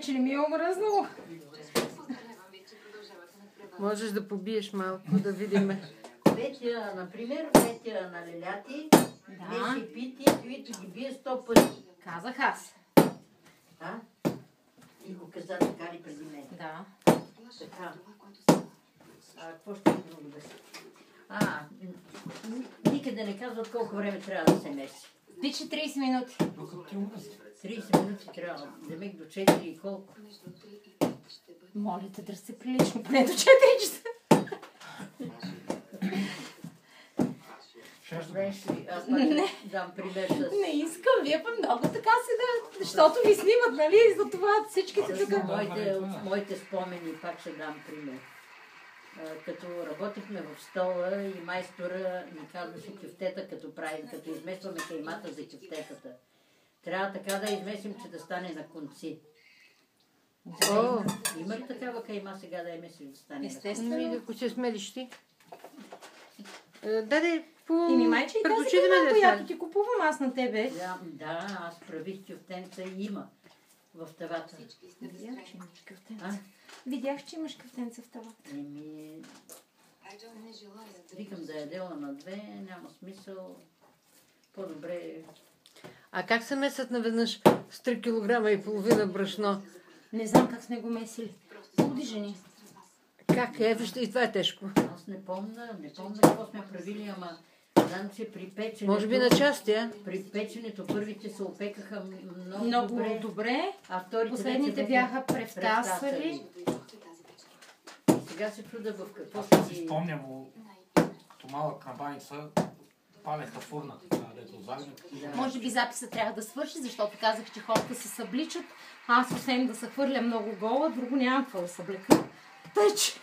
Че не ми е омръзнало. Можеш да побиеш малко, да видим. Петя, например, Петя на леляти, беше пити, които ги бие 100 пъти. Казах аз. А? И го каза така ли преди мен? Да. Така. Какво ще друго да си? Никъде не казват колко време трябва да се меси. Пиче 30 минути. 30 минути трябва. Демек до 4 и колко? Молите да се прилично, поне до 4 часа. Аз дам пример с... Не искам, вие пък много така седа, защото ви снимат, нали? И за това всичките тук. Моите спомени, пак ще дам пример. Като работихме в стола и майстора ни казваше кюфтета, като изместваме каймата за кюфтетата. Трябва така да измесим, че да стане на конци. Има ли такава кайма сега да я месиш да стане на конци? Естествено. Ако се смелиш ти. Даде по... Майче и тази кайма, която ти купувам аз на тебе. Да, аз правих кюфтенца и има в тавата. Видях, че имаш кюфтенца. Видях, че имаш кюфтенца в тавата. Викам да я дела на две, няма смисъл. По-добре... А как се месят наведнъж с 3,5 кг брашно? Не знам как сме го месили. Луди жени. Как е? Вижте, и това е тежко. Аз не помня какво сме правили, ама знам, че при печенето... Може би на части, а? При печенето първите се опекаха много добре. А вторите последните бяха превтасали. Сега се чуда в какво аз си спомням, като малък на баница, палеха фурна, дето загнат. Може би записа трябва да свърши, защото казах, че хората се събличат. Аз освен да се хвърля много гола, друго нямам какво да съблека. Тъй, че...